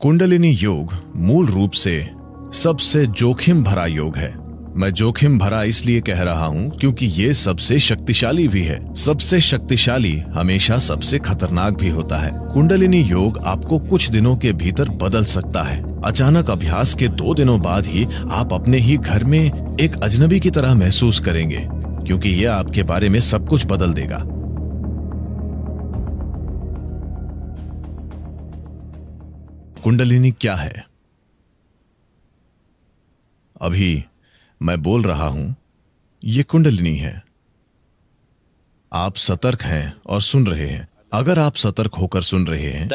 कुंडलिनी योग मूल रूप से सबसे जोखिम भरा योग है। मैं जोखिम भरा इसलिए कह रहा हूं क्योंकि ये सबसे शक्तिशाली भी है। सबसे शक्तिशाली हमेशा सबसे खतरनाक भी होता है। कुंडलिनी योग आपको कुछ दिनों के भीतर बदल सकता है। अचानक अभ्यास के 2 दिनों बाद ही आप अपने ही घर में एक अजनबी की तरह महसूस करेंगे, क्योंकि यह आपके बारे में सब कुछ बदल देगा। कुंडलिनी क्या है? अभी मैं बोल रहा हूं, ये कुंडलिनी है। आप सतर्क हैं और सुन रहे हैं। अगर आप सतर्क होकर सुन रहे हैं,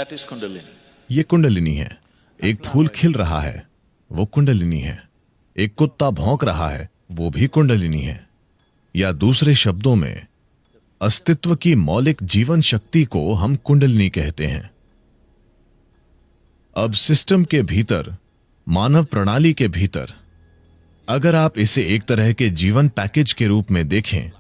ये कुंडलिनी है। एक फूल खिल रहा है, वो कुंडलिनी है। एक कुत्ता भौंक रहा है, वो भी कुंडलिनी है। या दूसरे शब्दों में, अस्तित्व की मौलिक जीवन शक्ति को हम कुंडलिनी कहते हैं। अब सिस्टम के भीतर, मानव प्रणाली के भीतर, अगर आप इसे एक तरह के जीवन पैकेज के रूप में देखें,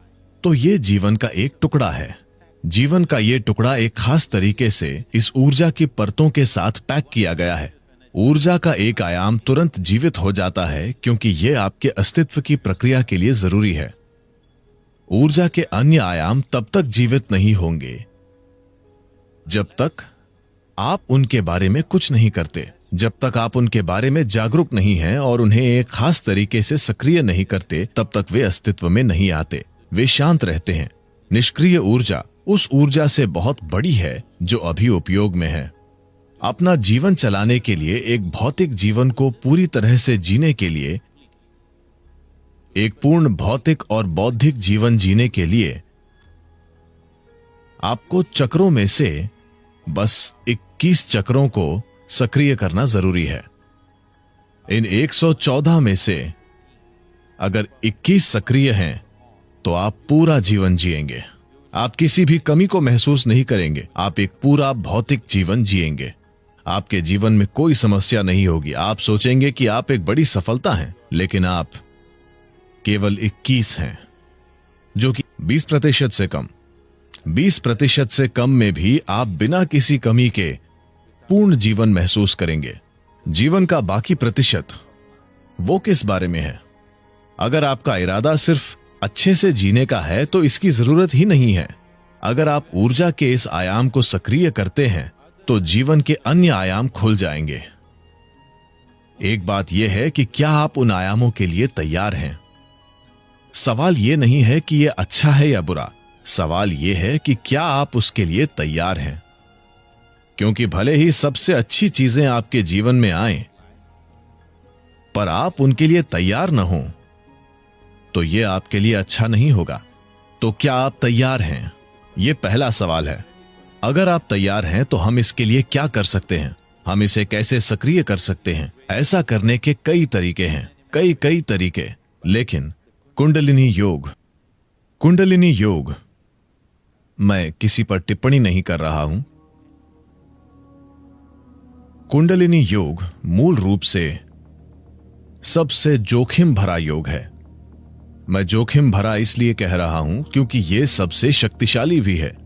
तो यह जीवन का एक टुकड़ा है। जीवन का यह टुकड़ा एक खास तरीके से इस ऊर्जा की परतों के साथ पैक किया गया है। ऊर्जा का एक आयाम तुरंत जीवित हो जाता है क्योंकि यह आपके अस्तित्व की प्रक्रिया के लिए जरूरी है। ऊर्जा के अन्य आयाम तब तक जीवित नहीं होंगे जब तक आप उनके बारे में कुछ नहीं करते, जब तक आप उनके बारे में जागरूक नहीं हैं और उन्हें एक खास तरीके से सक्रिय नहीं करते, तब तक वे अस्तित्व में नहीं आते। वे शांत रहते हैं। निष्क्रिय ऊर्जा उस ऊर्जा से बहुत बड़ी है जो अभी उपयोग में है। अपना जीवन चलाने के लिए, एक भौतिक जीवन को पूरी तरह से जीने के लिए, एक पूर्ण भौतिक और बौद्धिक जीवन जीने के लिए, आपको चक्रों में से बस 21 चक्रों को सक्रिय करना जरूरी है। इन 114 में से अगर 21 सक्रिय हैं, तो आप पूरा जीवन जिएंगे। आप किसी भी कमी को महसूस नहीं करेंगे। आप एक पूरा भौतिक जीवन जिएंगे। आपके जीवन में कोई समस्या नहीं होगी। आप सोचेंगे कि आप एक बड़ी सफलता हैं, लेकिन आप केवल 21 हैं, जो कि 20% से कम। 20% से कम में भी आप बिना किसी कमी के पूर्ण जीवन महसूस करेंगे। जीवन का बाकी प्रतिशत, वो किस बारे में है? अगर आपका इरादा सिर्फ अच्छे से जीने का है, तो इसकी जरूरत ही नहीं है। अगर आप ऊर्जा के इस आयाम को सक्रिय करते हैं, तो जीवन के अन्य आयाम खुल जाएंगे। एक बात यह है कि क्या आप उन आयामों के लिए तैयार हैं? सवाल यह नहीं है कि यह अच्छा है या बुरा। सवाल यह है कि क्या आप उसके लिए तैयार हैं? क्योंकि भले ही सबसे अच्छी चीजें आपके जीवन में आएं, पर आप उनके लिए तैयार न हो, तो यह आपके लिए अच्छा नहीं होगा। तो क्या आप तैयार हैं? यह पहला सवाल है। अगर आप तैयार हैं, तो हम इसके लिए क्या कर सकते हैं? हम इसे कैसे सक्रिय कर सकते हैं? ऐसा करने के कई तरीके हैं, कई तरीके। लेकिन कुंडलिनी योग, मैं किसी पर टिप्पणी नहीं कर रहा हूं। कुंडलिनी योग मूल रूप से सबसे जोखिम भरा योग है। मैं जोखिम भरा इसलिए कह रहा हूं क्योंकि यह सबसे शक्तिशाली भी है।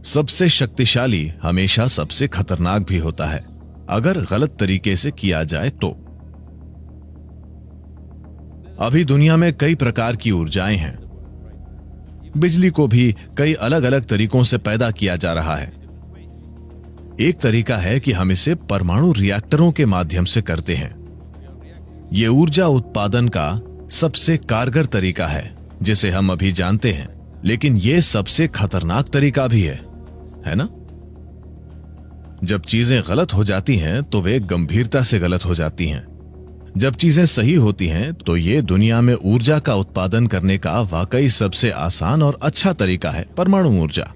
सबसे शक्तिशाली हमेशा सबसे खतरनाक भी होता है, अगर गलत तरीके से किया जाए तो। अभी दुनिया में कई प्रकार की ऊर्जाएं हैं। बिजली को भी कई अलग अलग तरीकों से पैदा किया जा रहा है। एक तरीका है कि हम इसे परमाणु रिएक्टरों के माध्यम से करते हैं। यह ऊर्जा उत्पादन का सबसे कारगर तरीका है जिसे हम अभी जानते हैं, लेकिन यह सबसे खतरनाक तरीका भी है ना? जब चीजें गलत हो जाती हैं, तो वे गंभीरता से गलत हो जाती हैं। जब चीजें सही होती हैं, तो ये दुनिया में ऊर्जा का उत्पादन करने का वाकई सबसे आसान और अच्छा तरीका है, परमाणु ऊर्जा।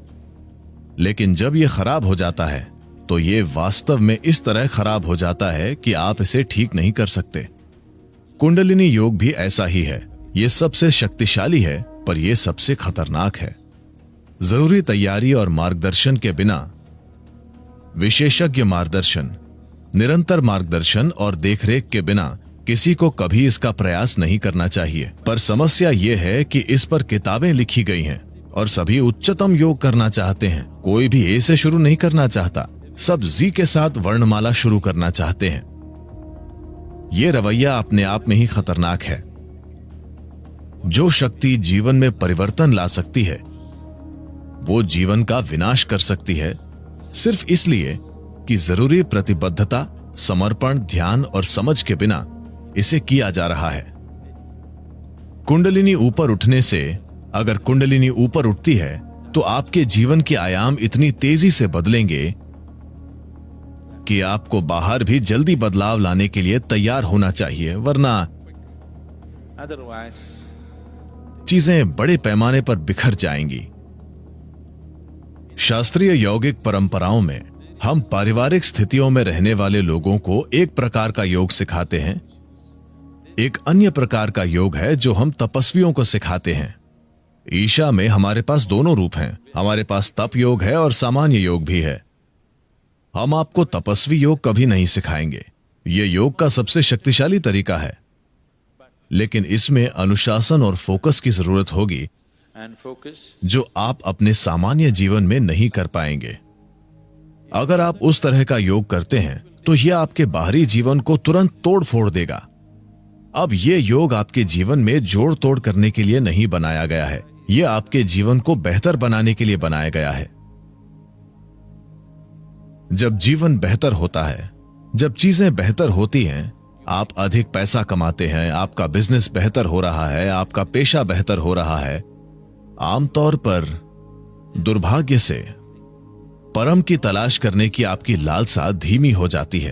लेकिन जब ये खराब हो जाता है, तो ये वास्तव में इस तरह खराब हो जाता है कि आप इसे ठीक नहीं कर सकते। कुंडलिनी योग भी ऐसा ही है। ये सबसे शक्तिशाली है, पर यह सबसे खतरनाक है। जरूरी तैयारी और मार्गदर्शन के बिना, विशेषज्ञ मार्गदर्शन, निरंतर मार्गदर्शन और देखरेख के बिना किसी को कभी इसका प्रयास नहीं करना चाहिए। पर समस्या यह है कि इस पर किताबें लिखी गई हैं और सभी उच्चतम योग करना चाहते हैं। कोई भी ए से शुरू नहीं करना चाहता। सब जी के साथ वर्णमाला शुरू करना चाहते हैं। यह रवैया अपने आप में ही खतरनाक है। जो शक्ति जीवन में परिवर्तन ला सकती है वो जीवन का विनाश कर सकती है, सिर्फ इसलिए कि जरूरी प्रतिबद्धता, समर्पण, ध्यान और समझ के बिना इसे किया जा रहा है। कुंडलिनी ऊपर उठने से, अगर कुंडलिनी ऊपर उठती है तो आपके जीवन के आयाम इतनी तेजी से बदलेंगे कि आपको बाहर भी जल्दी बदलाव लाने के लिए तैयार होना चाहिए, वरना चीजें बड़े पैमाने पर बिखर जाएंगी। शास्त्रीय यौगिक परंपराओं में हम पारिवारिक स्थितियों में रहने वाले लोगों को एक प्रकार का योग सिखाते हैं। एक अन्य प्रकार का योग है जो हम तपस्वियों को सिखाते हैं। ईशा में हमारे पास दोनों रूप हैं। हमारे पास तप योग है और सामान्य योग भी है। हम आपको तपस्वी योग कभी नहीं सिखाएंगे। यह योग का सबसे शक्तिशाली तरीका है, लेकिन इसमें अनुशासन और फोकस की जरूरत होगी जो आप अपने सामान्य जीवन में नहीं कर पाएंगे। अगर आप उस तरह का योग करते हैं तो यह आपके बाहरी जीवन को तुरंत तोड़ फोड़ देगा। अब यह योग आपके जीवन में जोड़ तोड़ करने के लिए नहीं बनाया गया है, यह आपके जीवन को बेहतर बनाने के लिए बनाया गया है। जब जीवन बेहतर होता है, जब चीजें बेहतर होती हैं, आप अधिक पैसा कमाते हैं, आपका बिजनेस बेहतर हो रहा है, आपका पेशा बेहतर हो रहा है, आमतौर पर दुर्भाग्य से परम की तलाश करने की आपकी लालसा धीमी हो जाती है।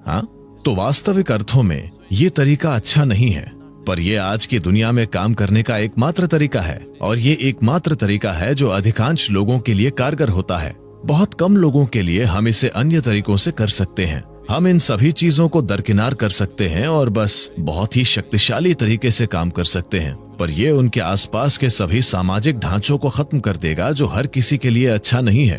हाँ, तो वास्तविक अर्थों में यह तरीका अच्छा नहीं है, पर यह आज की दुनिया में काम करने का एकमात्र तरीका है, और यह एकमात्र तरीका है जो अधिकांश लोगों के लिए कारगर होता है। बहुत कम लोगों के लिए हम इसे अन्य तरीकों से कर सकते हैं। हम इन सभी चीजों को दरकिनार कर सकते हैं और बस बहुत ही शक्तिशाली तरीके से काम कर सकते हैं, पर यह उनके आसपास के सभी सामाजिक ढांचों को खत्म कर देगा जो हर किसी के लिए अच्छा नहीं है।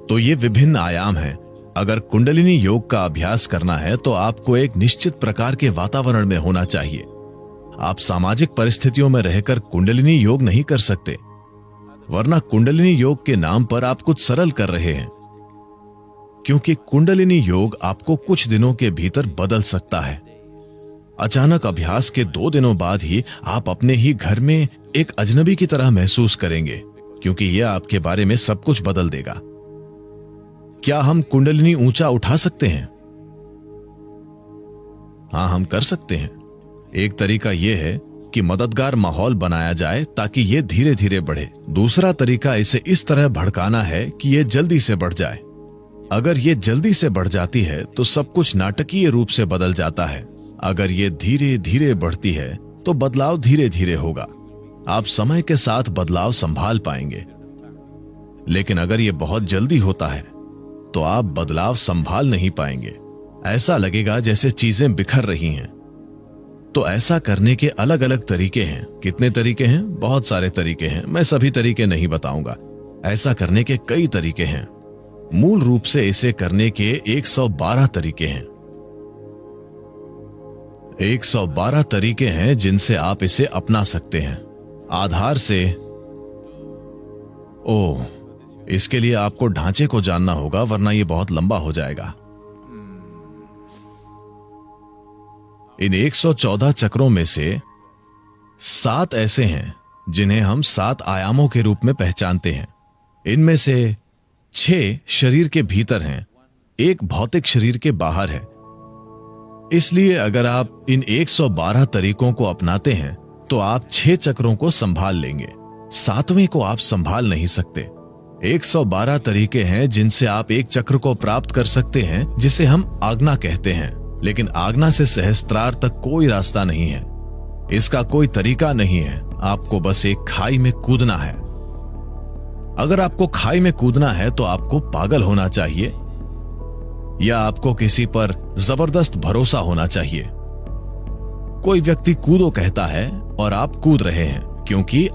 तो ये विभिन्न आयाम हैं। अगर कुंडलिनी योग का अभ्यास करना है तो आपको एक निश्चित प्रकार के वातावरण में होना चाहिए। आप सामाजिक परिस्थितियों में रहकर कुंडलिनी योग नहीं कर सकते, वरना कुंडलिनी योग के नाम पर आप कुछ सरल कर रहे हैं, क्योंकि कुंडलिनी योग आपको कुछ दिनों के भीतर बदल सकता है। अचानक अभ्यास के 2 दिनों बाद ही आप अपने ही घर में एक अजनबी की तरह महसूस करेंगे, क्योंकि यह आपके बारे में सब कुछ बदल देगा। क्या हम कुंडलिनी ऊंचा उठा सकते हैं? हाँ, हम कर सकते हैं। एक तरीका यह है कि मददगार माहौल बनाया जाए ताकि यह धीरे धीरे बढ़े। दूसरा तरीका इसे इस तरह भड़काना है कि यह जल्दी से बढ़ जाए। अगर यह जल्दी से बढ़ जाती है तो सब कुछ नाटकीय रूप से बदल जाता है। अगर यह धीरे धीरे बढ़ती है तो बदलाव धीरे धीरे होगा। आप समय के साथ बदलाव संभाल पाएंगे। लेकिन अगर यह बहुत जल्दी होता है तो आप बदलाव संभाल नहीं पाएंगे। ऐसा लगेगा जैसे चीजें बिखर रही हैं। तो ऐसा करने के अलग अलग तरीके हैं। कितने तरीके हैं? बहुत सारे तरीके हैं। मैं सभी तरीके नहीं बताऊंगा। ऐसा करने के कई तरीके हैं। मूल रूप से इसे करने के 112 तरीके हैं। 112 तरीके हैं जिनसे आप इसे अपना सकते हैं। आधार से इसके लिए आपको ढांचे को जानना होगा, वरना यह बहुत लंबा हो जाएगा। इन 114 चक्रों में से 7 ऐसे हैं जिन्हें हम 7 आयामों के रूप में पहचानते हैं। इनमें से 6 शरीर के भीतर हैं, 1 भौतिक शरीर के बाहर है। इसलिए अगर आप इन 112 तरीकों को अपनाते हैं तो आप 6 चक्रों को संभाल लेंगे, 7वें को आप संभाल नहीं सकते। 112 तरीके हैं जिनसे आप एक चक्र को प्राप्त कर सकते हैं, जिसे हम आज्ञा कहते हैं। लेकिन आज्ञा से सहस्त्रार तक कोई रास्ता नहीं है। इसका कोई तरीका नहीं है। आपको बस एक खाई में कूदना है। अगर आपको खाई में कूदना है तो आपको पागल होना चाहिए या आपको किसी पर जबरदस्त भरोसा होना चाहिए। कोई व्यक्ति कूदो कहता है और आप कूद रहे हैं क्योंकि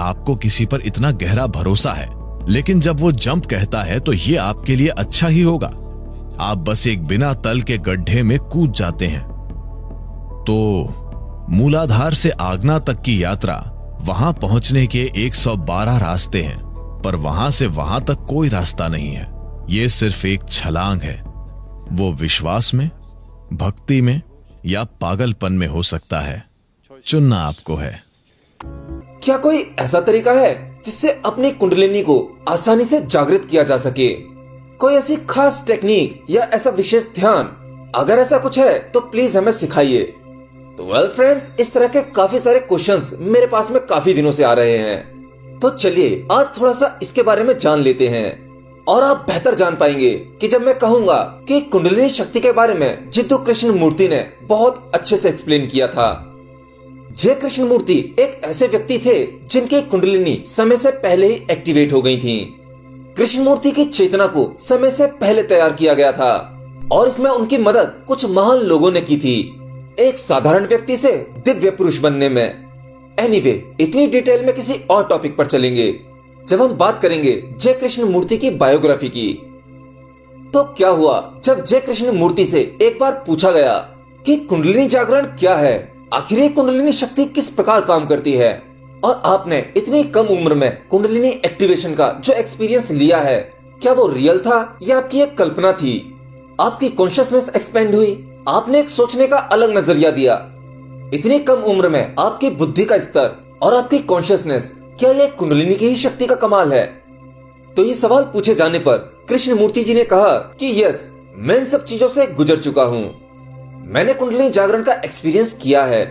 आपको किसी पर इतना गहरा भरोसा है। लेकिन जब वो जंप कहता है तो ये आपके लिए अच्छा ही होगा। आप बस एक बिना तल के गड्ढे में कूद जाते हैं। तो मूलाधार से आज्ञा तक की यात्रा, वहां पहुंचने के 112 रास्ते हैं, पर वहां से वहां तक कोई रास्ता नहीं है। ये सिर्फ एक छलांग है। वो विश्वास में, भक्ति में या पागलपन में हो सकता है। चुनना आपको है। क्या कोई ऐसा तरीका है जिससे अपनी कुंडलिनी को आसानी से जागृत किया जा सके? कोई ऐसी खास टेक्निक या ऐसा विशेष ध्यान? अगर ऐसा कुछ है तो प्लीज हमें सिखाइए। तो वेल फ्रेंड्स, इस तरह के काफी सारे क्वेश्चंस मेरे पास में काफी दिनों से आ रहे हैं। तो चलिए आज थोड़ा सा इसके बारे में जान लेते हैं और आप बेहतर जान पाएंगे कि जब मैं कहूंगा कि कुंडलिनी शक्ति के बारे में जिद्दू कृष्णमूर्ति ने बहुत अच्छे से एक्सप्लेन किया था। जय कृष्णमूर्ति एक ऐसे व्यक्ति थे जिनकी कुंडलिनी समय से पहले ही एक्टिवेट हो गई थी। कृष्णमूर्ति की चेतना को समय से पहले तैयार किया गया था और इसमें उनकी मदद कुछ महान लोगों ने की थी, एक साधारण व्यक्ति से दिव्य पुरुष बनने में। एनीवे, इतनी डिटेल में किसी और टॉपिक पर चलेंगे जब हम बात करेंगे जय कृष्णमूर्ति की बायोग्राफी की। तो क्या हुआ जब जय कृष्णमूर्ति से एक बार पूछा गया कि कुंडलिनी जागरण क्या है, आखिर ये कुंडलिनी शक्ति किस प्रकार काम करती है, और आपने इतनी कम उम्र में कुंडलिनी एक्टिवेशन का जो एक्सपीरियंस लिया है, क्या वो रियल था या आपकी एक कल्पना थी? आपकी कॉन्शियसनेस एक्सपेंड हुई, आपने एक सोचने का अलग नजरिया दिया। इतनी कम उम्र में आपकी बुद्धि का स्तर और आपकी कॉन्शियसनेस, क्या ये कुंडलिनी की ही शक्ति का कमाल है? तो ये सवाल पूछे जाने पर कृष्णमूर्ति जी ने कहा कि यस, मैं इन सब चीजों से गुजर चुका हूँ, मैंने कुंडलिनी जागरण का एक्सपीरियंस किया है।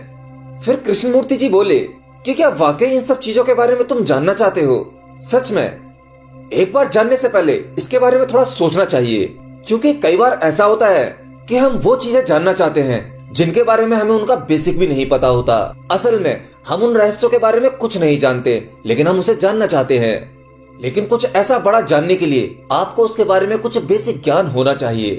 फिर कृष्णमूर्ति जी बोले कि क्या वाकई इन सब चीजों के बारे में तुम जानना चाहते हो? सच में एक बार जानने से पहले इसके बारे में थोड़ा सोचना चाहिए, क्योंकि कई बार ऐसा होता है कि हम वो चीजें जानना चाहते हैं जिनके बारे में हमें उनका बेसिक भी नहीं पता होता। असल में हम उन रहस्यों के बारे में कुछ नहीं जानते, लेकिन हम उसे जानना चाहते हैं। लेकिन कुछ ऐसा बड़ा जानने के लिए आपको उसके बारे में कुछ बेसिक ज्ञान होना चाहिए।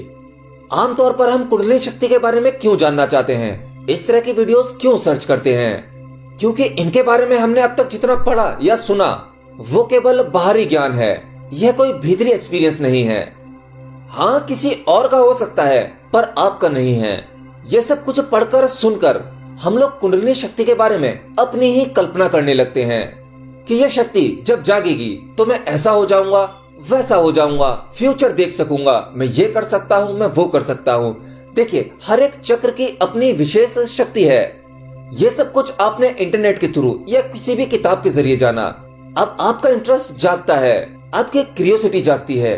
आमतौर पर हम कुंडलिनी शक्ति के बारे में क्यों जानना चाहते हैं, इस तरह की वीडियोस क्यों सर्च करते हैं? क्योंकि इनके बारे में हमने अब तक जितना पढ़ा या सुना वो केवल बाहरी ज्ञान है, यह कोई भीतरी एक्सपीरियंस नहीं है। हाँ, किसी और का हो सकता है पर आपका नहीं है। यह सब कुछ पढ़कर सुनकर हम लोग कुंडलिनी शक्ति के बारे में अपनी ही कल्पना करने लगते हैं कि यह शक्ति जब जागेगी तो मैं ऐसा हो जाऊंगा, वैसा हो जाऊंगा, फ्यूचर देख सकूंगा, मैं ये कर सकता हूँ, मैं वो कर सकता हूँ। देखिए, हर एक चक्र की अपनी विशेष शक्ति है। ये सब कुछ आपने इंटरनेट के थ्रू या किसी भी किताब के जरिए जाना। अब आपका इंटरेस्ट जागता है, आपकी क्यूरियोसिटी जागती है,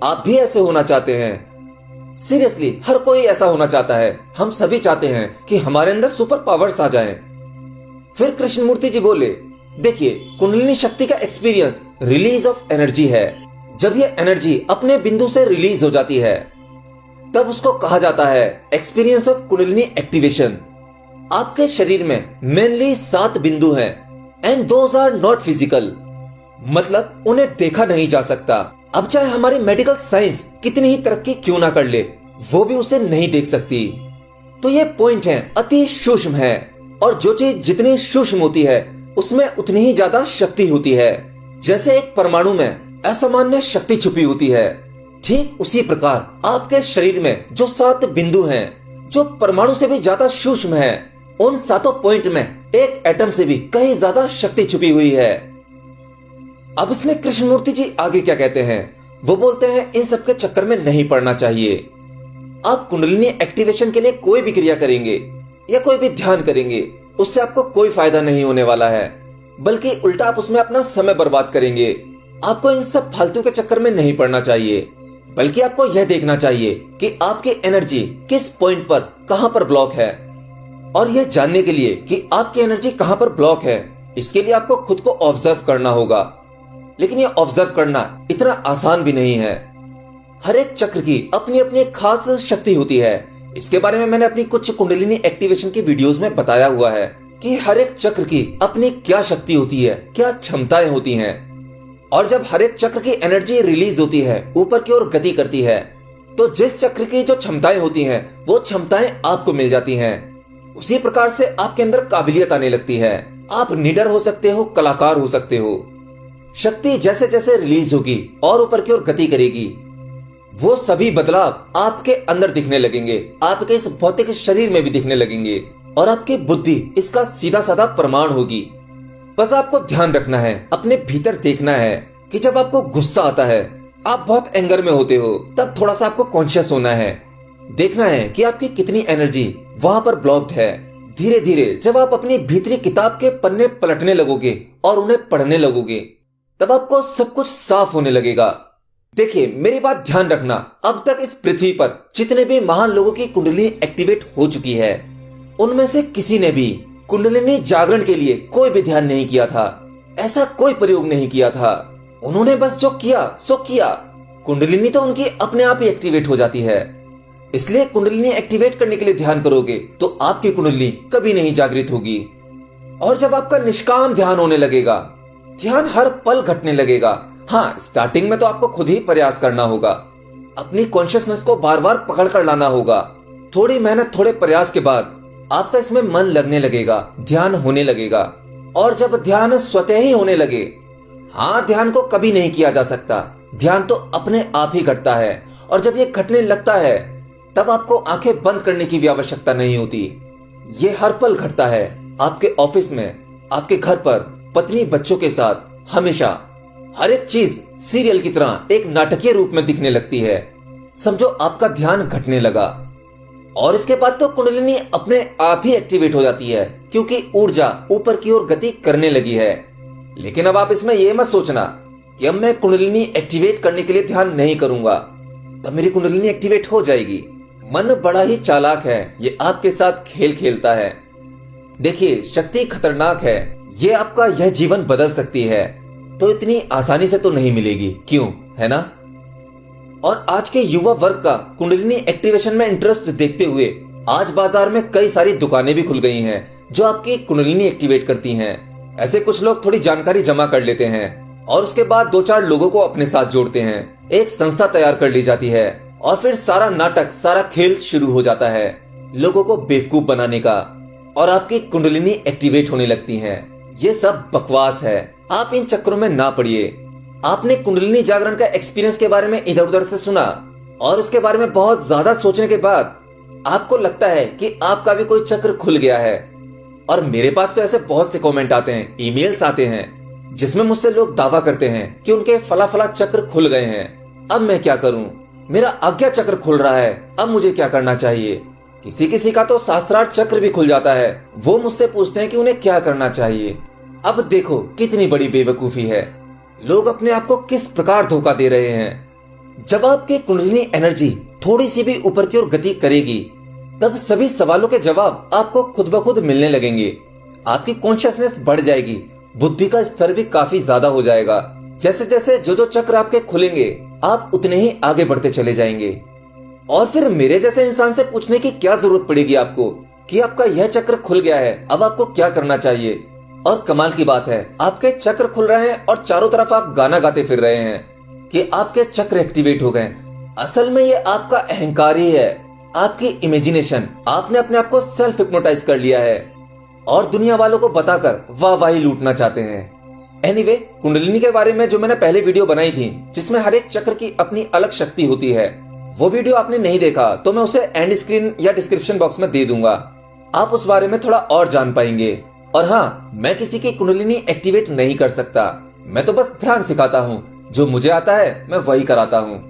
आप भी ऐसे होना चाहते हैं। सीरियसली हर कोई ऐसा होना चाहता है। हम सभी चाहते हैं कि हमारे अंदर सुपर पावर्स आ जाएं। फिर कृष्णमूर्ति जी बोले, देखिए, कुंडलिनी शक्ति का एक्सपीरियंस रिलीज ऑफ एनर्जी है। जब ये एनर्जी अपने बिंदु से रिलीज हो जाती है तब उसको कहा जाता है एक्सपीरियंस ऑफ कुंडलिनी एक्टिवेशन। आपके शरीर में मेनली 7 बिंदु हैं and those are not physical, मतलब उन्हें देखा नहीं जा सकता। अब चाहे हमारी मेडिकल साइंस कितनी ही तरक्की क्यों ना कर ले, वो भी उसे नहीं देख सकती। तो ये पॉइंट है, अति सूक्ष्म है, और जो चीज जितनी सूक्ष्म होती है उसमें उतनी ही ज्यादा शक्ति होती है। जैसे एक परमाणु में असामान्य शक्ति छुपी होती है, ठीक उसी प्रकार आपके शरीर में जो 7 बिंदु हैं, जो परमाणु से भी ज्यादा सूक्ष्म है, उन 7 पॉइंट में एक एटम से भी कहीं ज्यादा शक्ति छुपी हुई है। अब इसमें कृष्णमूर्ति जी आगे क्या कहते हैं? वो बोलते हैं इन सब के चक्कर में नहीं पड़ना चाहिए। आप कुंडलिनी एक्टिवेशन के लिए कोई भी क्रिया करेंगे या कोई भी ध्यान करेंगे, उससे आपको कोई फायदा नहीं होने वाला है, बल्कि उल्टा आप उसमें अपना समय बर्बाद करेंगे। आपको इन सब फालतू के चक्कर में नहीं पड़ना चाहिए, बल्कि आपको यह देखना चाहिए कि आपकी एनर्जी किस पॉइंट पर कहां पर ब्लॉक है। और यह जानने के लिए कि आपकी एनर्जी कहां पर ब्लॉक है, इसके लिए आपको खुद को ऑब्जर्व करना होगा। लेकिन यह ऑब्जर्व करना इतना आसान भी नहीं है। हर एक चक्र की अपनी अपनी एक खास शक्ति होती है। इसके बारे में मैंने अपनी कुछ कुंडलिनी एक्टिवेशन की वीडियोस में बताया हुआ है कि हर एक चक्र की अपनी क्या शक्ति होती है, क्या क्षमताएं होती हैं। और जब हर एक चक्र की एनर्जी रिलीज होती है, ऊपर की ओर गति करती है, तो जिस चक्र की जो क्षमताएं होती हैं, वो क्षमताएं आपको मिल जाती हैं। उसी प्रकार से आपके अंदर काबिलियत आने लगती है। आप निडर हो सकते हो, कलाकार हो सकते हो। शक्ति जैसे जैसे रिलीज होगी और ऊपर की ओर गति करेगी, वो सभी बदलाव आपके अंदर दिखने लगेंगे, आपके इस भौतिक शरीर में भी दिखने लगेंगे, और आपकी बुद्धि इसका सीधा साधा प्रमाण होगी। बस आपको ध्यान रखना है, अपने भीतर देखना है कि जब आपको गुस्सा आता है, आप बहुत एंगर में होते हो, तब थोड़ा सा आपको कॉन्शियस होना है। देखना है कि आपकी कितनी एनर्जी वहां पर ब्लॉक्ड है। धीरे धीरे जब आप अपनी भीतरी किताब के पन्ने पलटने लगोगे और उन्हें पढ़ने लगोगे, तब आपको सब कुछ साफ होने लगेगा। देखिए, मेरी बात ध्यान रखना, अब तक इस पृथ्वी पर जितने भी महान लोगों की कुंडली एक्टिवेट हो चुकी है, उनमें से किसी ने भी कुंडलिनी जागरण के लिए कोई भी ध्यान नहीं किया था। ऐसा कोई प्रयोग नहीं किया था। उन्होंने बस जो किया सो किया। कुंडलिनी तो उनकी अपने आप ही एक्टिवेट हो जाती है। इसलिए कुंडलिनी एक्टिवेट करने के लिए ध्यान करोगे तो आपकी कुंडलिनी कभी नहीं जागृत होगी। और जब आपका निष्काम ध्यान होने लगेगा, ध्यान हर पल घटने लगेगा। हाँ, स्टार्टिंग में तो आपको खुद ही प्रयास करना होगा, अपनी कॉन्शियसनेस को बार बार पकड़ कर लाना होगा। थोड़ी मेहनत, थोड़े प्रयास के बाद आपका इसमें मन लगने लगेगा, ध्यान होने लगेगा। और जब ध्यान स्वतः ही होने लगे, हाँ, ध्यान को कभी नहीं किया जा सकता, ध्यान तो अपने आप ही घटता है। और जब ये घटने लगता है, तब आपको आंखें बंद करने की भी आवश्यकता नहीं होती। ये हर पल घटता है, आपके ऑफिस में, आपके घर पर, पत्नी बच्चों के साथ, हमेशा। हर एक चीज सीरियल की तरह एक नाटकीय रूप में दिखने लगती है। समझो आपका ध्यान घटने लगा, और इसके बाद तो कुंडलिनी अपने आप ही एक्टिवेट हो जाती है, क्योंकि ऊर्जा ऊपर की ओर गति करने लगी है। लेकिन अब आप इसमें यह मत सोचना कि अब मैं कुंडलिनी एक्टिवेट करने के लिए ध्यान नहीं करूंगा तब मेरी कुंडलिनी एक्टिवेट हो जाएगी। मन बड़ा ही चालाक है, ये आपके साथ खेल खेलता है। देखिए, शक्ति खतरनाक है, ये आपका यह जीवन बदल सकती है, तो इतनी आसानी से तो नहीं मिलेगी, क्यों, है ना? और आज के युवा वर्ग का कुंडलिनी एक्टिवेशन में इंटरेस्ट देखते हुए आज बाजार में कई सारी दुकानें भी खुल गई हैं जो आपकी कुंडलिनी एक्टिवेट करती हैं। ऐसे कुछ लोग थोड़ी जानकारी जमा कर लेते हैं और उसके बाद 2-4 लोगों को अपने साथ जोड़ते हैं। एक संस्था तैयार कर ली जाती है और फिर सारा नाटक, सारा खेल शुरू हो जाता है लोगों को बेवकूफ बनाने का, और आपकी कुंडलिनी एक्टिवेट होने लगती है। ये सब बकवास है, आप इन चक्करों में ना पड़िए। आपने कुंडलिनी जागरण का एक्सपीरियंस के बारे में इधर उधर से सुना और उसके बारे में बहुत ज्यादा सोचने के बाद आपको लगता है कि आपका भी कोई चक्र खुल गया है। और मेरे पास तो ऐसे बहुत से कमेंट आते हैं, ईमेल्स आते हैं, जिसमें मुझसे लोग दावा करते हैं कि उनके फला फला चक्र खुल गए हैं। अब मैं क्या करूं? मेरा आज्ञा चक्र खुल रहा है, अब मुझे क्या करना चाहिए? किसी किसी का तो सहस्त्रार चक्र भी खुल जाता है। वो मुझसे पूछते हैं कि उन्हें क्या करना चाहिए। अब देखो कितनी बड़ी बेवकूफी है, लोग अपने आप को किस प्रकार धोखा दे रहे हैं। जब आपकी कुंडलिनी एनर्जी थोड़ी सी भी ऊपर की ओर गति करेगी, तब सभी सवालों के जवाब आपको खुद ब खुद मिलने लगेंगे। आपकी कॉन्शियसनेस बढ़ जाएगी, बुद्धि का स्तर भी काफी ज्यादा हो जाएगा। जैसे जैसे जो चक्र आपके खुलेंगे, आप उतने ही आगे बढ़ते चले जाएंगे। और फिर मेरे जैसे इंसान से पूछने की क्या जरूरत पड़ेगी आपको कि आपका यह चक्र खुल गया है, अब आपको क्या करना चाहिए। और कमाल की बात है, आपके चक्र खुल रहे हैं और चारों तरफ आप गाना गाते फिर रहे हैं कि आपके चक्र एक्टिवेट हो गए। असल में ये आपका अहंकार ही है, आपकी इमेजिनेशन। आपने अपने आप को सेल्फ हिप्नोटाइज कर लिया है और दुनिया वालों को बताकर वाहवाही लूटना चाहते हैं। एनीवे, कुंडलिनी के बारे में जो मैंने पहले वीडियो बनाई थी, जिसमें हर एक चक्र की अपनी अलग शक्ति होती है, वो वीडियो आपने नहीं देखा तो मैं उसे एंड स्क्रीन या डिस्क्रिप्शन बॉक्स में दे दूंगा। आप उस बारे में थोड़ा और जान पाएंगे। और हाँ, मैं किसी की कुंडलिनी एक्टिवेट नहीं कर सकता, मैं तो बस ध्यान सिखाता हूँ। जो मुझे आता है मैं वही कराता हूँ।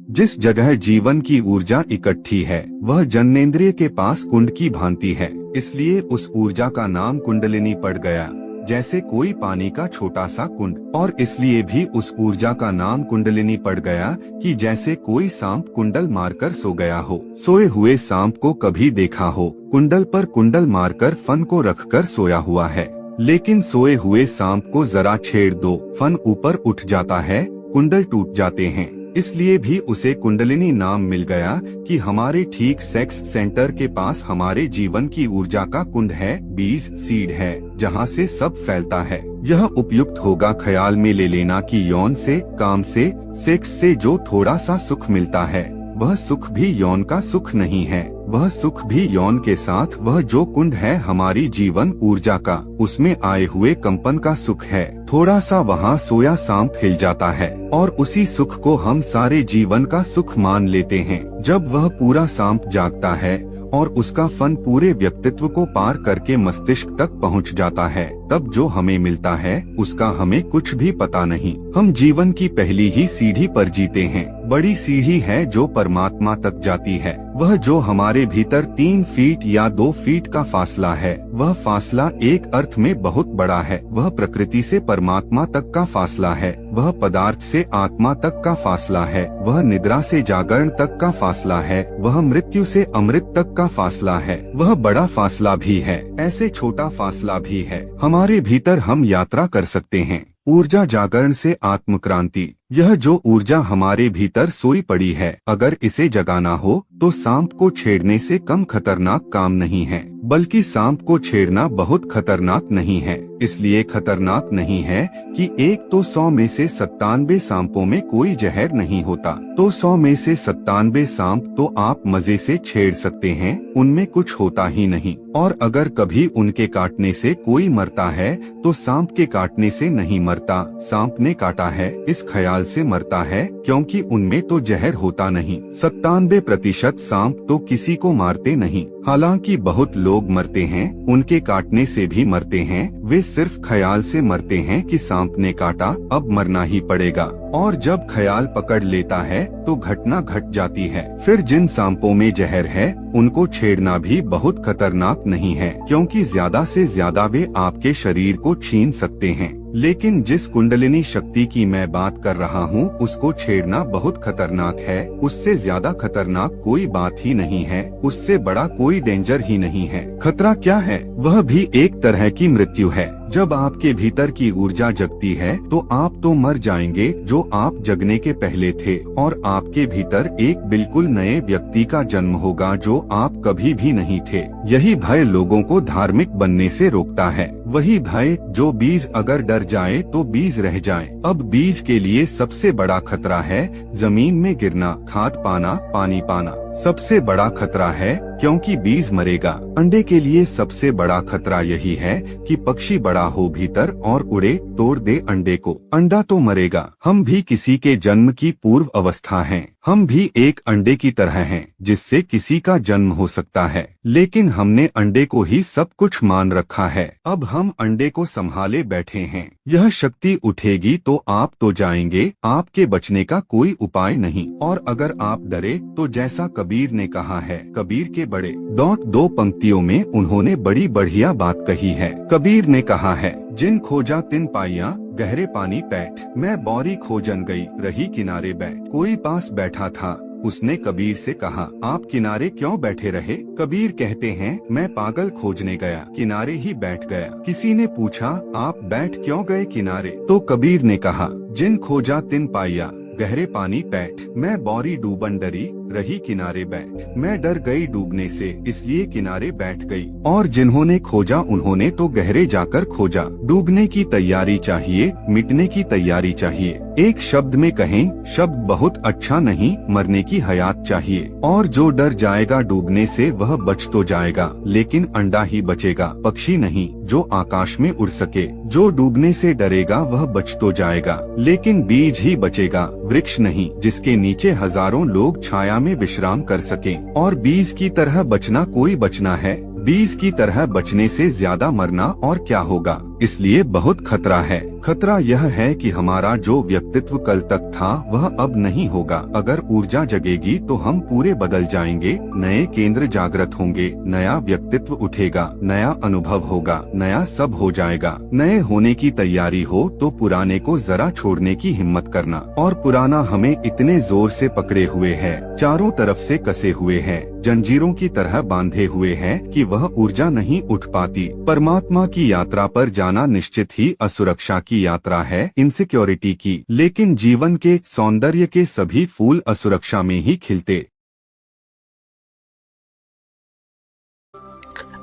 जिस जगह जीवन की ऊर्जा इकट्ठी है वह जननेंद्रिय के पास कुंड की भांति है, इसलिए उस ऊर्जा का नाम कुंडलिनी पड़ गया, जैसे कोई पानी का छोटा सा कुंड। और इसलिए भी उस ऊर्जा का नाम कुंडलिनी पड़ गया कि जैसे कोई सांप कुंडल मारकर सो गया हो। सोए हुए सांप को कभी देखा हो कुंडल पर कुंडल मारकर फन को रखकर सोया हुआ है, लेकिन सोए हुए सांप को जरा छेड़ दो, फन ऊपर उठ जाता है, कुंडल टूट जाते हैं। इसलिए भी उसे कुंडलिनी नाम मिल गया कि हमारे ठीक सेक्स सेंटर के पास हमारे जीवन की ऊर्जा का कुंड है, बीज सीड है, जहाँ से सब फैलता है। यह उपयुक्त होगा ख्याल में ले लेना कि यौन से, काम से, सेक्स से जो थोड़ा सा सुख मिलता है, वह सुख भी यौन का सुख नहीं है। वह सुख भी यौन के साथ वह जो कुंड है हमारी जीवन ऊर्जा का, उसमें आए हुए कंपन का सुख है। थोड़ा सा वहाँ सोया सांप हिल जाता है और उसी सुख को हम सारे जीवन का सुख मान लेते हैं। जब वह पूरा सांप जागता है और उसका फन पूरे व्यक्तित्व को पार करके मस्तिष्क तक पहुँच जाता है, तब जो हमें मिलता है उसका हमें कुछ भी पता नहीं। हम जीवन की पहली ही सीढ़ी पर जीते हैं। बड़ी सीढ़ी है जो परमात्मा तक जाती है। वह जो हमारे भीतर 3 फीट या 2 फीट का फासला है, वह फासला एक अर्थ में बहुत बड़ा है। वह प्रकृति से परमात्मा तक का फासला है। वह पदार्थ से आत्मा तक का फासला है। वह निद्रा से जागरण तक का फासला है। वह मृत्यु से अमृत तक का फासला है। वह बड़ा फासला भी है, ऐसे छोटा फासला भी है। हमारे भीतर हम यात्रा कर सकते हैं। ऊर्जा जागरण से आत्म क्रांति। यह जो ऊर्जा हमारे भीतर सोई पड़ी है, अगर इसे जगाना हो तो सांप को छेड़ने से कम खतरनाक काम नहीं है, बल्कि सांप को छेड़ना बहुत खतरनाक नहीं है। इसलिए खतरनाक नहीं है कि एक तो 100 में से 97 सांपों में कोई जहर नहीं होता, तो 100 में से 97 सांप तो आप मजे से छेड़ सकते हैं, उनमें कुछ होता ही नहीं। और अगर कभी उनके काटने से कोई मरता है तो सांप के काटने से नहीं मरता, सांप ने काटा है इस ख्याल से मरता है, क्योंकि उनमें तो जहर होता नहीं। 97% सांप तो किसी को मारते नहीं। हालांकि बहुत लोग मरते हैं, उनके काटने से भी मरते हैं। वे सिर्फ ख्याल से मरते हैं कि सांप ने काटा, अब मरना ही पड़ेगा। और जब ख्याल पकड़ लेता है तो घटना घट जाती है। फिर जिन सांपों में जहर है उनको छेड़ना भी बहुत खतरनाक नहीं है, क्योंकि ज्यादा से ज्यादा वे आपके शरीर को छीन सकते हैं। लेकिन जिस कुंडलिनी शक्ति की मैं बात कर रहा हूँ उसको छेड़ना बहुत खतरनाक है। उससे ज्यादा खतरनाक कोई बात ही नहीं है, उससे बड़ा कोई डेंजर ही नहीं है। खतरा क्या है? वह भी एक तरह की मृत्यु है। जब आपके भीतर की ऊर्जा जगती है तो आप तो मर जाएंगे जो आप जगने के पहले थे, और आपके भीतर एक बिल्कुल नए व्यक्ति का जन्म होगा जो आप कभी भी नहीं थे। यही भय लोगों को धार्मिक बनने से रोकता है। वही भय जो बीज अगर डर जाए तो बीज रह जाए। अब बीज के लिए सबसे बड़ा खतरा है जमीन में गिरना, खाद पाना, पानी पाना। सबसे बड़ा खतरा है क्योंकि बीज मरेगा। अंडे के लिए सबसे बड़ा खतरा यही है कि पक्षी बड़ा हो भीतर और उड़े, तोड़ दे अंडे को। अंडा तो मरेगा। हम भी किसी के जन्म की पूर्व अवस्था हैं। हम भी एक अंडे की तरह हैं जिससे किसी का जन्म हो सकता है, लेकिन हमने अंडे को ही सब कुछ मान रखा है। अब हम अंडे को संभाले बैठे हैं। यह शक्ति उठेगी तो आप तो जाएंगे, आपके बचने का कोई उपाय नहीं। और अगर आप डरे तो जैसा कबीर ने कहा है, कबीर के बड़े 2 पंक्तियों में उन्होंने बड़ी बढ़िया बात कही है। कबीर ने कहा है, जिन खोजा तिन पाइया, गहरे पानी पैठ, मैं बौरी खोजन गई, रही किनारे बैठ। कोई पास बैठा था, उसने कबीर से कहा, आप किनारे क्यों बैठे रहे? कबीर कहते हैं, मैं पागल खोजने गया, किनारे ही बैठ गया। किसी ने पूछा, आप बैठ क्यों गए किनारे? तो कबीर ने कहा, जिन खोजा तिन पाइया, गहरे पानी पैठ, मैं बौरी डूबन डरी, रही किनारे बैठ। मैं डर गई डूबने से, इसलिए किनारे बैठ गई। और जिन्होंने खोजा उन्होंने तो गहरे जाकर खोजा। डूबने की तैयारी चाहिए, मिटने की तैयारी चाहिए। एक शब्द में कहें, शब्द बहुत अच्छा नहीं, मरने की हयात चाहिए। और जो डर जाएगा डूबने से वह बच तो जाएगा, लेकिन अंडा ही बचेगा, पक्षी नहीं जो आकाश में उड़ सके। जो डूबने से डरेगा वह बच तो जाएगा, लेकिन बीज ही बचेगा, वृक्ष नहीं जिसके नीचे हजारों लोग छाया में विश्राम कर सकें। और बीज की तरह बचना कोई बचना है, बीज की तरह बचने से ज्यादा मरना और क्या होगा। इसलिए बहुत खतरा है। खतरा यह है कि हमारा जो व्यक्तित्व कल तक था वह अब नहीं होगा। अगर ऊर्जा जगेगी तो हम पूरे बदल जाएंगे, नए केंद्र जागृत होंगे, नया व्यक्तित्व उठेगा, नया अनुभव होगा, नया सब हो जाएगा। नए होने की तैयारी हो तो पुराने को जरा छोड़ने की हिम्मत करना। और पुराना हमें इतने जोर से पकड़े हुए है, चारों तरफ से कसे हुए है, जंजीरों की तरह बांधे हुए है कि वह ऊर्जा नहीं उठ पाती। परमात्मा की यात्रा पर जाना निश्चित ही असुरक्षा की यात्रा है, इनसिक्योरिटी की। लेकिन जीवन के सौंदर्य के सभी फूल असुरक्षा में ही खिलते।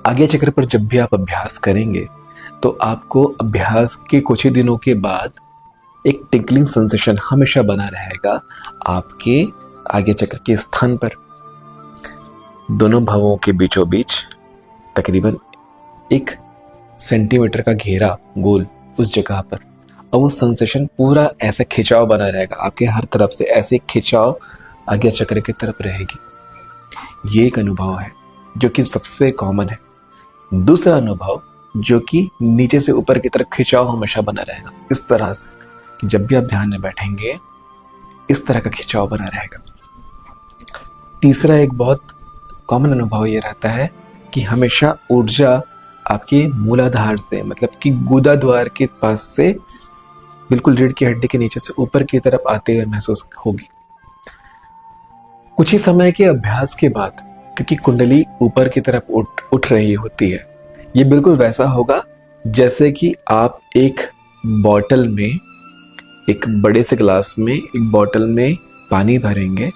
आज्ञा चक्र पर जब भी आप अभ्यास करेंगे तो आपको अभ्यास के कुछ ही दिनों के बाद एक टिकलिंग सेंसेशन हमेशा बना रहेगा आपके आज्ञा चक्र के स्थान पर। दोनों भवों के बीचों बीच तकरीबन 1 सेंटीमीटर का घेरा गोल उस जगह पर, और वो सेंसेशन पूरा ऐसा खिंचाव बना रहेगा आपके हर तरफ से, ऐसे खिंचाव आज्ञा चक्र की तरफ रहेगी। ये एक अनुभव है जो कि सबसे कॉमन है। दूसरा अनुभव जो कि नीचे से ऊपर की तरफ खिंचाव हमेशा बना रहेगा, इस तरह से कि जब भी आप ध्यान में बैठेंगे इस तरह का खिंचाव बना रहेगा। तीसरा एक बहुत कॉमन अनुभव ये रहता है कि हमेशा ऊर्जा आपके मूलाधार से, मतलब कि गुदा द्वार के पास से बिल्कुल रीढ़ की हड्डी के नीचे से ऊपर की तरफ आते हुए महसूस होगी। कुछ ही समय के अभ्यास के बाद, क्योंकि कुंडली ऊपर की तरफ उठ रही होती है, ये बिल्कुल वैसा होगा जैसे कि आप एक बॉटल में, एक बड़े से ग्लास में एक बॉटल में पानी भरेंगे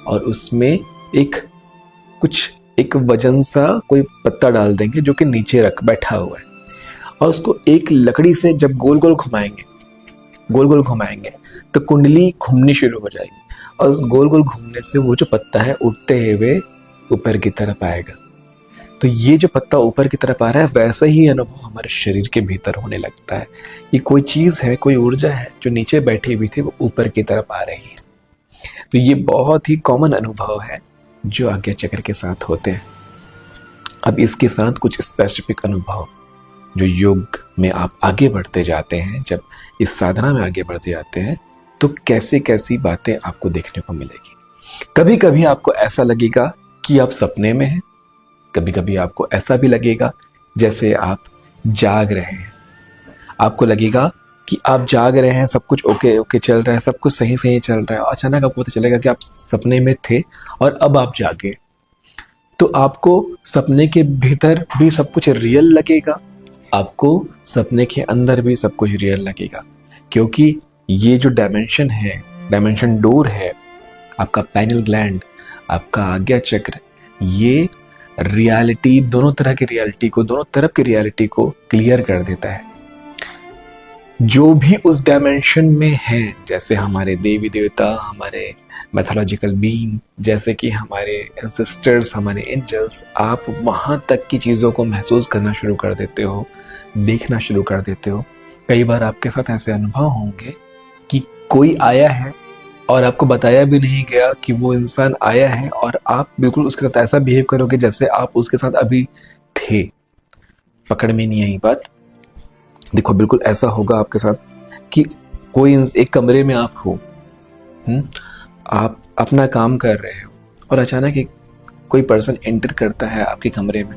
और उसमें एक वजन सा कोई पत्ता डाल देंगे जो कि नीचे बैठा हुआ है, और उसको एक लकड़ी से जब गोल गोल घुमाएंगे तो कुंडली घूमनी शुरू हो जाएगी, और उस गोल गोल घूमने से वो जो पत्ता है उठते हुए ऊपर की तरफ आएगा। तो ये जो पत्ता ऊपर की तरफ आ रहा है, वैसा ही अनुभव हमारे शरीर के भीतर होने लगता है। ये कोई चीज है, कोई ऊर्जा है जो नीचे बैठी हुई थी, वो ऊपर की तरफ आ रही है। तो ये बहुत ही कॉमन अनुभव है जो आज्ञा चक्र के साथ होते हैं। अब इसके साथ कुछ स्पेसिफिक अनुभव जो योग में आप आगे बढ़ते जाते हैं, जब इस साधना में आगे बढ़ते जाते हैं, तो कैसी बातें आपको देखने को मिलेगी। कभी कभी आपको ऐसा लगेगा कि आप सपने में हैं, कभी कभी आपको ऐसा भी लगेगा जैसे आप जाग रहे हैं। आपको लगेगा कि आप जाग रहे हैं, सब कुछ ओके चल रहा है, सब कुछ सही चल रहा है, और अचानक आपको पता चलेगा कि आप सपने में थे और अब आप जागे। तो आपको सपने के भीतर भी सब कुछ रियल लगेगा, आपको सपने के अंदर भी सब कुछ रियल लगेगा, क्योंकि ये जो डायमेंशन है, डायमेंशन डोर है, आपका पाइनियल ग्लैंड, आपका आज्ञा चक्र, ये रियलिटी, दोनों तरफ की रियलिटी को क्लियर कर देता है। जो भी उस डायमेंशन में है, जैसे हमारे देवी देवता, हमारे मैथोलॉजिकल बीइंग, जैसे कि हमारे एंसेस्टर्स, हमारे एंजल्स, आप वहां तक की चीजों को महसूस करना शुरू कर देते हो, देखना शुरू कर देते हो। कई बार आपके साथ ऐसे अनुभव होंगे कि कोई आया है और आपको बताया भी नहीं गया कि वो इंसान आया है, और आप बिल्कुल उसके साथ ऐसा बिहेव करोगे जैसे आप उसके साथ अभी थे। पकड़ में नहीं आई बात? देखो, बिल्कुल ऐसा होगा आपके साथ कि कोई एक कमरे में आप हो, आप अपना काम कर रहे हो, और अचानक एक कोई पर्सन एंटर करता है आपके कमरे में,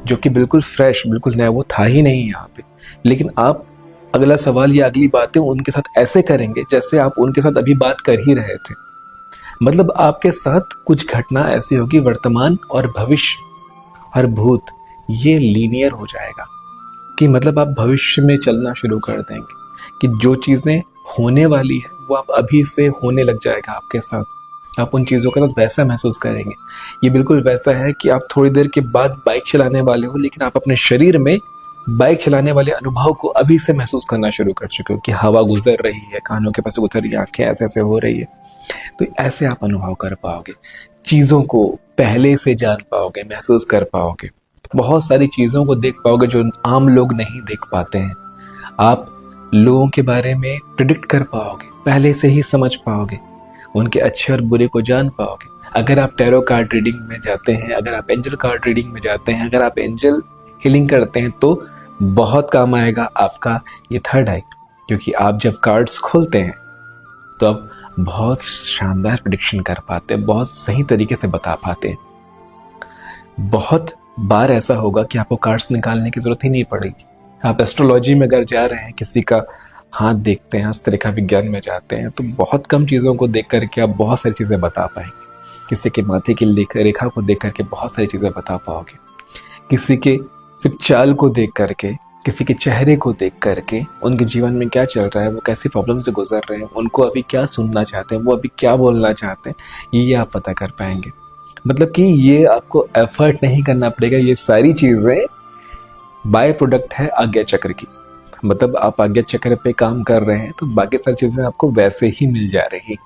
जो कि बिल्कुल फ्रेश, बिल्कुल नया, वो था ही नहीं यहाँ पे, लेकिन आप अगला सवाल या अगली बातें उनके साथ ऐसे करेंगे जैसे आप उनके साथ अभी बात कर ही रहे थे। मतलब आपके साथ कुछ घटना ऐसी होगी, वर्तमान और भविष्य और भूत ये लीनियर हो जाएगा, कि मतलब आप भविष्य में चलना शुरू कर देंगे, कि जो चीजें होने वाली है वो आप अभी से होने लग जाएगा आपके साथ। आप उन चीजों के साथ वैसा महसूस करेंगे। ये बिल्कुल वैसा है कि आप थोड़ी देर के बाद बाइक चलाने वाले हो, लेकिन आप अपने शरीर में बाइक चलाने वाले अनुभव को अभी से महसूस करना शुरू कर चुके हो, कि हवा गुजर रही है, कानों के पास गुजर रही है, आंखें ऐसे हो रही है। तो ऐसे आप अनुभव कर पाओगे, चीजों को पहले से जान पाओगे, महसूस कर पाओगे, बहुत सारी चीजों को देख पाओगे जो आम लोग नहीं देख पाते हैं। आप लोगों के बारे में प्रिडिक्ट कर पाओगे, पहले से ही समझ पाओगे, उनके अच्छे और बुरे को जान पाओगे। अगर आप टैरो कार्ड रीडिंग में जाते हैं, अगर आप एंजल कार्ड रीडिंग में जाते हैं, अगर आप एंजल हीलिंग करते हैं, तो बहुत काम आएगा आपका ये थर्ड आई, क्योंकि आप जब कार्ड्स खोलते हैं तो आप बहुत शानदार प्रिडिक्शन कर पाते हैं, बहुत सही तरीके से बता पाते हैं। बहुत बार ऐसा होगा कि आपको कार्ड्स निकालने की जरूरत ही नहीं पड़ेगी। आप एस्ट्रोलॉजी में अगर जा रहे हैं, किसी का हाथ देखते हैं, हस्तरेखा विज्ञान में जाते हैं, तो बहुत कम चीज़ों को देख करके आप बहुत सारी चीज़ें बता पाएंगे। किसी के माथे की रेखा को देख करके बहुत सारी चीज़ें बता पाओगे। किसी के सिर्फ चाल को देख करके, किसी के चेहरे को देख करके, उनके जीवन में क्या चल रहा है, वो कैसी प्रॉब्लम से गुजर रहे हैं, उनको अभी क्या सुनना चाहते हैं, वो अभी क्या बोलना चाहते हैं, ये आप पता कर पाएंगे। मतलब कि ये आपको एफर्ट नहीं करना पड़ेगा, ये सारी चीज़ें बाय प्रोडक्ट है आज्ञा चक्र की। मतलब आप आज्ञा चक्र पे काम कर रहे हैं तो बाकी सारी चीज़ें आपको वैसे ही मिल जा रही।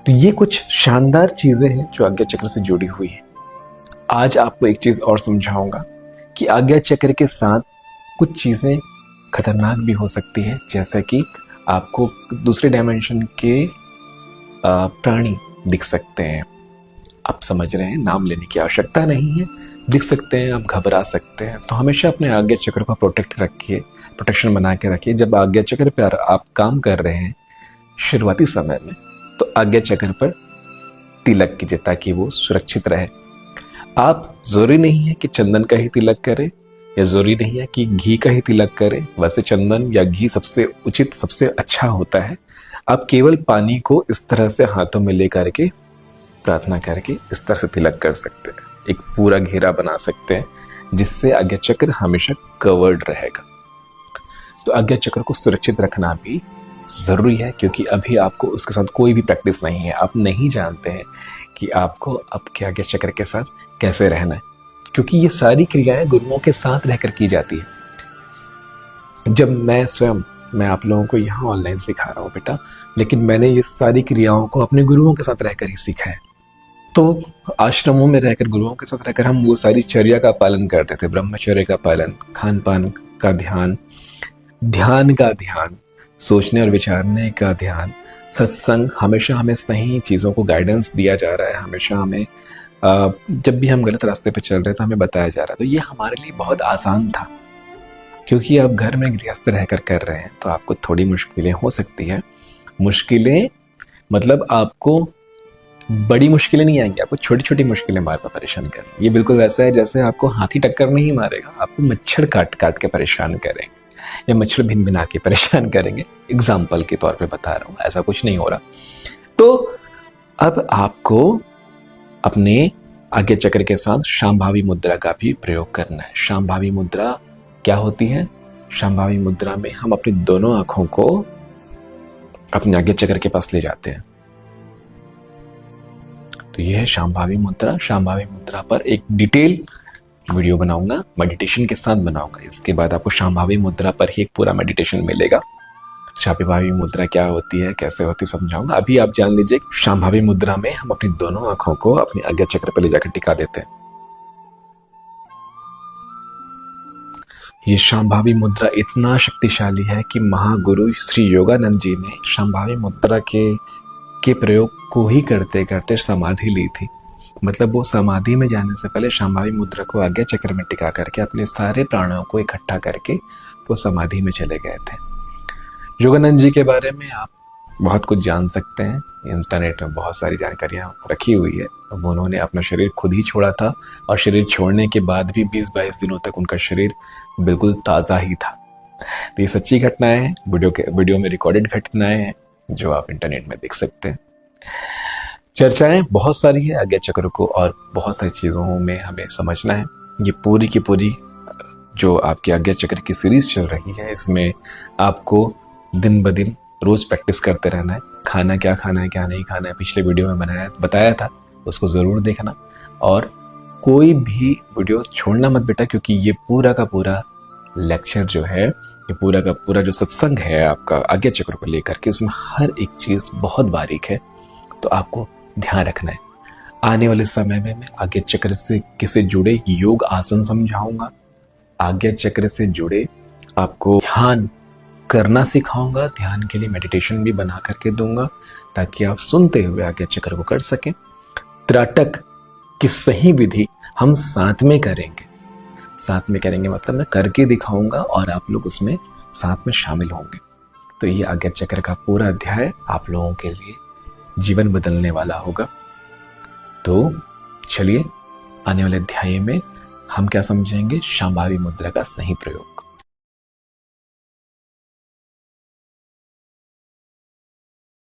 तो ये कुछ शानदार चीज़ें हैं जो आज्ञा चक्र से जुड़ी हुई हैं। आज आपको एक चीज़ और समझाऊंगा कि आज्ञा चक्र के साथ कुछ चीज़ें खतरनाक भी हो सकती है, जैसा कि आपको दूसरे डायमेंशन के प्राणी दिख सकते हैं, आप समझ रहे हैं, नाम लेने की आवश्यकता नहीं है, दिख सकते हैं, आप घबरा सकते हैं। तो हमेशा अपने आज्ञा चक्र को प्रोटेक्ट रखिए, प्रोटेक्शन बना के रखिए। जब आज्ञा चक्र पर आप काम कर रहे हैं शुरुआती समय में, तो आज्ञा चक्र पर तिलक कीजिए ताकि वो सुरक्षित रहे। आप जरूरी नहीं है कि चंदन का ही तिलक करें या जरूरी नहीं है कि घी का ही तिलक करें। वैसे चंदन या घी सबसे उचित, सबसे अच्छा होता है। आप केवल पानी को इस तरह से हाथों में लेकर के प्रार्थना करके इस तरह से तिलक कर सकते हैं। एक पूरा घेरा बना सकते हैं जिससे आज्ञा चक्र हमेशा कवर्ड रहेगा। तो आज्ञा चक्र को सुरक्षित रखना भी जरूरी है, क्योंकि अभी आपको उसके साथ कोई भी प्रैक्टिस नहीं है। आप नहीं जानते हैं कि आपको आपके आज्ञा चक्र के साथ कैसे रहना है, क्योंकि ये सारी क्रियाएं गुरुओं के साथ रहकर की जाती है। जब मैं आप लोगों को यहाँ ऑनलाइन सिखा रहा हूँ बेटा, लेकिन मैंने ये सारी क्रियाओं को अपने गुरुओं के साथ रहकर ही सीखा है। तो आश्रमों में रहकर, गुरुओं के साथ रहकर हम वो सारी चर्या का पालन करते थे, ब्रह्मचर्य का पालन, खान पान का ध्यान, ध्यान का ध्यान, सोचने और विचारने का ध्यान, सत्संग। हमेशा हमें सही चीज़ों को गाइडेंस दिया जा रहा है। हमेशा हमें जब भी हम गलत रास्ते पर चल रहे थे हमें बताया जा रहा है। तो ये हमारे लिए बहुत आसान था, क्योंकि आप घर में गृहस्थ रहकर कर रहे हैं तो आपको थोड़ी मुश्किलें हो सकती है। मुश्किलें मतलब आपको बड़ी मुश्किलें नहीं आएंगी, आपको छोटी छोटी मुश्किलें बार बार परेशान करेंगी। ये बिल्कुल वैसा है जैसे आपको हाथी टक्कर नहीं मारेगा, आपको मच्छर काट काट के परेशान करेंगे या मच्छर भिन भिना के परेशान करेंगे। एग्जाम्पल के तौर पे बता रहा हूँ, ऐसा कुछ नहीं हो रहा। तो अब आपको अपने आज्ञा चक्र के साथ शांभावी मुद्रा का भी प्रयोग करना है। शांभावी मुद्रा क्या होती है? शांभावी मुद्रा में हम अपनी दोनों आंखों को अपने आज्ञा चक्र के पास ले जाते हैं। तो यह है शांभावी मुद्रा। शांभावी मुद्रा पर एक डिटेल वीडियो बनाऊंगा, मेडिटेशन के साथ बनाऊंगा। इसके बाद आपको शांभावी मुद्रा पर ही एक पूरा मेडिटेशन मिलेगा। शांभावी मुद्रा क्या होती है, कैसे होती है, समझाऊंगा। अभी आप जान लीजिए, शांभावी मुद्रा में हम अपनी दोनों आंखों को अपने आज्ञा चक्र पर ले जाकर टिका देते हैं। ये शांभावी मुद्रा इतना शक्तिशाली है कि महागुरु श्री योगानंद जी ने शांभावी मुद्रा के प्रयोग को ही करते करते समाधि ली थी। मतलब वो समाधि में जाने से पहले शांभावी मुद्रा को आज्ञा चक्र में टिका करके अपने सारे प्राणों को इकट्ठा करके वो समाधि में चले गए थे। योगानंद जी के बारे में आप बहुत कुछ जान सकते हैं, इंटरनेट में बहुत सारी जानकारियां रखी हुई है। अब उन्होंने अपना शरीर खुद ही छोड़ा था और शरीर छोड़ने के बाद भी 20-22 दिनों तक उनका शरीर बिल्कुल ताज़ा ही था। तो ये सच्ची घटनाएं हैं, वीडियो में रिकॉर्डेड घटनाएं हैं जो आप इंटरनेट में देख सकते हैं। चर्चाएं बहुत सारी है आज्ञा चक्र को, और बहुत सारी चीज़ों में हमें समझना है। ये पूरी की पूरी जो आपकी आज्ञा चक्र की सीरीज चल रही है, इसमें आपको दिन ब दिन रोज प्रैक्टिस करते रहना है। खाना क्या खाना है, क्या नहीं खाना है, पिछले वीडियो में बताया था, उसको ज़रूर देखना। और कोई भी वीडियो छोड़ना मत बेटा, क्योंकि ये पूरा का पूरा लेक्चर जो है, ये पूरा का पूरा जो सत्संग है आपका आज्ञा चक्र को लेकर के, उसमें हर एक चीज़ बहुत बारीक है। तो आपको ध्यान रखना है। आने वाले समय में मैं आज्ञा चक्र से जुड़े योग आसन समझाऊंगा। आज्ञा चक्र से जुड़े आपको ध्यान करना सिखाऊंगा। ध्यान के लिए मेडिटेशन भी बना करके दूंगा ताकि आप सुनते हुए आज्ञा चक्र को कर सकें। त्राटक की सही विधि हम साथ में करेंगे। साथ में करेंगे मतलब मैं करके दिखाऊंगा और आप लोग उसमें साथ में शामिल होंगे। तो ये आज्ञा चक्र का पूरा अध्याय आप लोगों के लिए जीवन बदलने वाला होगा। तो चलिए आने वाले अध्याय में हम क्या समझेंगे? शांभावी मुद्रा का सही प्रयोग।